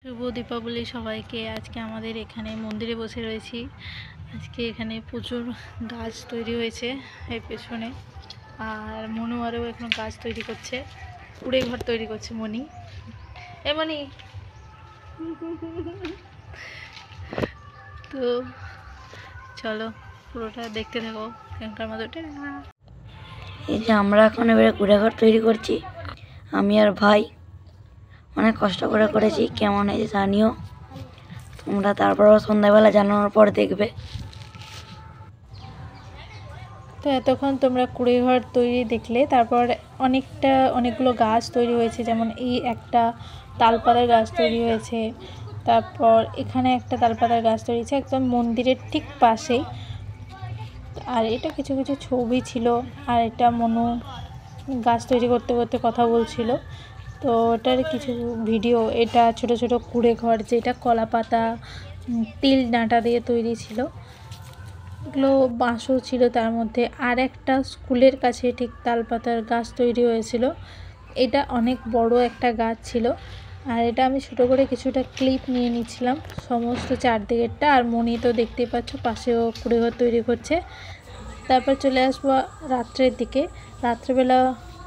শুভ দীপাবলি সবাইকে। আজকে আমাদের এখানে মন্দিরে বসে রয়েছি। আজকে এখানে প্রচুর গাছ তৈরি হয়েছে এর পেছনে, আর মনু আরও এখন গাছ তৈরি করছে, কুড়ে ঘর তৈরি করছে মনি। মনি তো চলো পুরোটা দেখতে থাকো এখানকার মতো। এই যে আমরা এখন এবারে কুড়ে ঘর তৈরি করছি, আমি আর ভাই অনেক কষ্ট করে করেছি। কেমন হয়েছে জানিও তোমরা, তারপরও সন্ধ্যাবেলা জানানোর পর দেখবে। তো এতক্ষণ তোমরা কুড়ে ঘর তৈরি দেখলে, তারপর অনেকগুলো গাছ তৈরি হয়েছে, যেমন এই একটা তালপাতার গাছ তৈরি হয়েছে, তারপর এখানে একটা তালপাতার গাছ তৈরি হয়েছে একদম মন্দিরের ঠিক পাশেই। আর এটা কিছু কিছু ছবি ছিল, আর এটা মনু গাছ তৈরি করতে করতে কথা বলছিল, তো ওটার কিছু ভিডিও। এটা ছোট ছোট কুড়ে ঘর, যেটা কলা পাতা তিল ডাঁটা দিয়ে তৈরি ছিল, এগুলো বাঁশও ছিল তার মধ্যে। আর একটা স্কুলের কাছে ঠিক তালপাতার গাছ তৈরি হয়েছিল, এটা অনেক বড় একটা গাছ ছিল। আর এটা আমি ছোটো করে কিছুটা ক্লিপ নিয়ে নিচ্ছিলাম সমস্ত চারদিকেরটা। আর মনি তো দেখতেই পাচ্ছ পাশেও কুড়ে ঘর তৈরি করছে। তারপর চলে আসবো রাত্রের দিকে। রাত্রেবেলা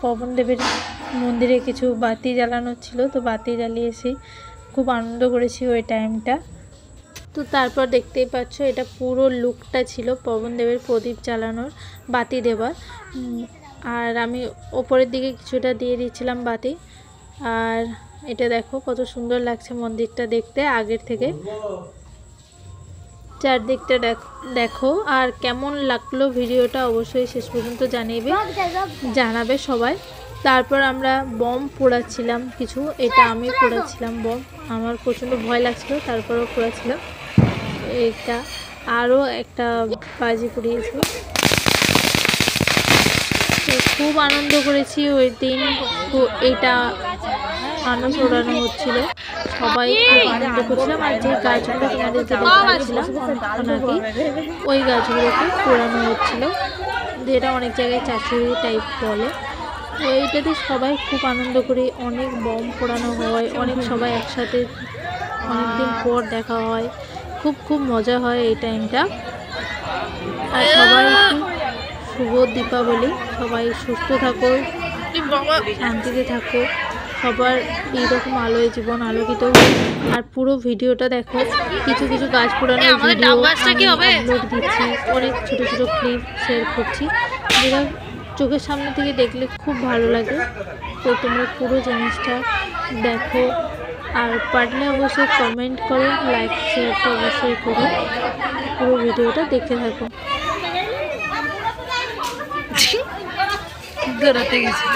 পবনদেবের মন্দিরে কিছু বাতি জ্বালানো ছিল, তো বাতি জ্বালিয়েছি, খুব আনন্দ করেছি ওই টাইমটা। তো তারপর দেখতেই পাচ্ছ এটা পুরো লুকটা ছিল পবনদেবের প্রদীপ জ্বালানোর, বাতি দেবার। আর আমি ওপরের দিকে কিছুটা দিয়ে দিচ্ছিলাম বাতি। আর এটা দেখো কত সুন্দর লাগছে মন্দিরটা দেখতে আগের থেকে। চারদিকটা দেখো। আর কেমন লাগলো ভিডিওটা অবশ্যই শেষ পর্যন্ত জানাবে সবাই। তারপর আমরা বম পোড়াচ্ছিলাম কিছু, এটা আমি পোড়াচ্ছিলাম বম, আমার প্রচণ্ড ভয় লাগছিল, তারপরেও পোড়াচ্ছিলাম। এটা আরও একটা বাজি পুড়িয়েছি, খুব আনন্দ করেছি ওই দিন। তো এটা আনন্দ ওড়ানো হচ্ছিল, সবাই খুব আনন্দ করছিলাম। আর যে গাছগুলো তোমাদেরকে দেখাচ্ছিলাম অনেকক্ষণ আগে, ওই গাছগুলোকে পোড়ানো হচ্ছিল, যেটা অনেক জায়গায় চাচুরি টাইপ বলে। তো এইটাতে সবাই খুব আনন্দ করি, অনেক বম পোড়ানো হয়, অনেক সবাই একসাথে অনেকদিন পর দেখা হয়, খুব মজা হয় এই টাইমটা। আর সবাই শুভ দীপাবলি, সবাই সুস্থ থাকো, শান্তিতে থাকো, সবার এইরকম আলোয় জীবন আলোকিত। আর পুরো ভিডিওটা দেখো, কিছু কিছু গাছ পোড়ানোর ভিডিও আপলোড দিচ্ছি, অনেক ছোট ছোট ক্লিপ শেয়ার করছি, যেটা চোখের সামনে থেকে দেখলে খুব ভালো লাগে। তো তোমরা পুরো জিনিসটা দেখো, আর পারলে অবশ্যই কমেন্ট করো, লাইক শেয়ারটা অবশ্যই করো, পুরো ভিডিওটা দেখতে থাকো। গড়াতে গেছে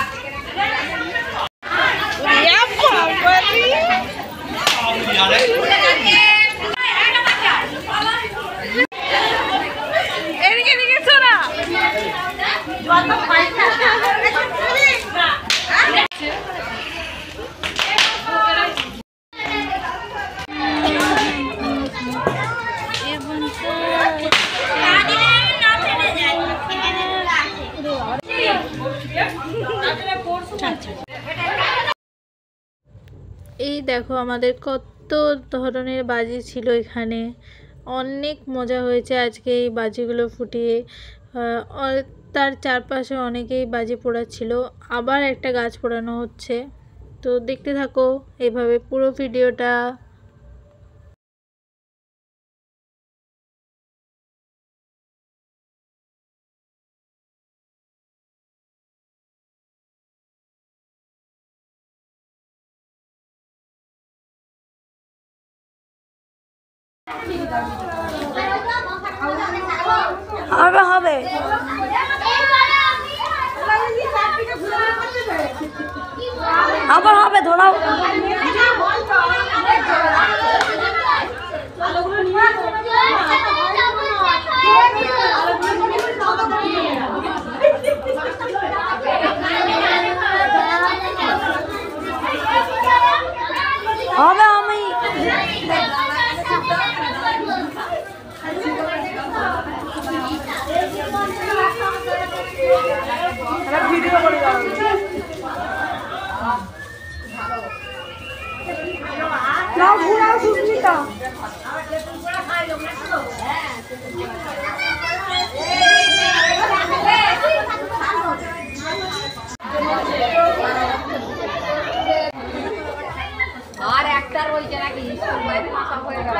এই দেখো আমাদের কত ধরনের বাজি ছিল এখানে, অনেক মজা হয়েছে আজকে এই বাজিগুলো ফুটিয়ে। তার চারপাশে অনেকেই বাজি পোড়াচ্ছিল, আবার একটা গাছ পোড়ানো হচ্ছে। তো দেখতে থাকো এইভাবে পুরো ভিডিওটা। হবে আবার হবে, ধরাও। হবে আমি ভিডিও করে দাও। আর একটা রয়েছে নাকি স্কুল বাইরে মাথা হয়ে গেল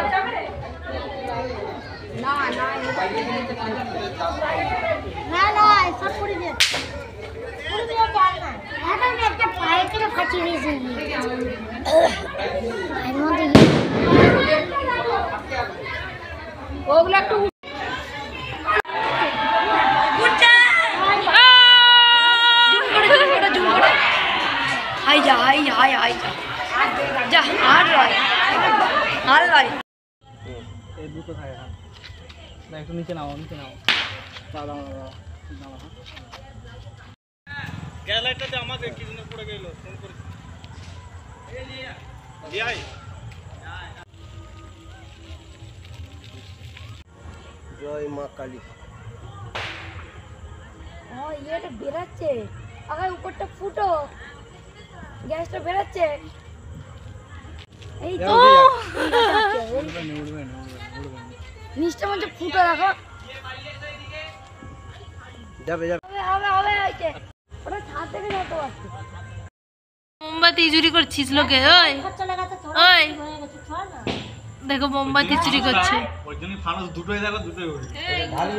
না না না না সব করে দিয়ে পার না এটা আমি একটা পায়ে করে ফাটিয়ে দিয়েছি এর মধ্যে ওগুলো একটু হাই যা হাই যা হাই হাই যা যা আর লয় আর লয় এই দুটো থাকে না একটু নিচে নাও দাদা গ্যালারিটাতে আমাকে কি দিন পড়ে গেল ফোন করে জিয়াই জয় মা কালী এটা বেরাচ্ছে আগে উপরটা ফুটো গ্যাসটা বেরাচ্ছে এই তো নিচটা মধ্যে ফুটো রাখো যাবে হবে হবে হইছে ওটা ছাদ থেকে যত আসছে মোমবাতি চুরি করছিস লোকে ওই চলে গেছে ওই হয়ে গেছে ছড় না দেখো মোমবাতি চুরি করছে ওই জন্য ফানুস দুটোই দেখো দুটোই উড়ে ঢালি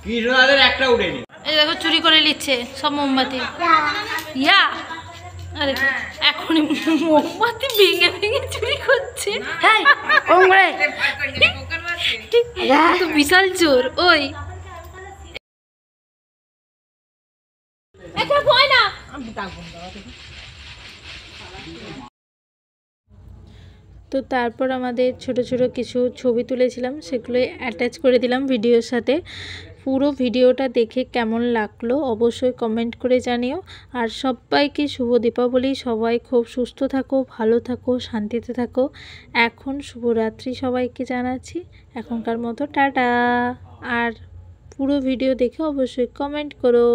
কি সোনাদের একটা উড়েনি এই দেখো চুরি করে নিচ্ছে সব মোমবাতি ইয়া আরে এখনই মোমবাতি ভেঙে ভেঙে চুরি করছে হেই ওম করে তো বিশাল চোর ওই এটা ভয় না তো তারপর আমাদের ছোট ছোট কিছু ছবি তুলেছিলাম, সেগুলো অ্যাটাচ করে দিলাম ভিডিওর সাথে। পুরো ভিডিওটা দেখে কেমন লাগলো অবশ্যই কমেন্ট করে জানিও। আর সবাইকে শুভ দীপাবলি, সবাই খুব সুস্থ থাকো, ভালো থাকো, শান্তিতে থাকো। এখন শুভরাত্রি সবাইকে জানাচ্ছি, এখনকার মতো টাটা। আর পুরো ভিডিও দেখে অবশ্যই কমেন্ট করো।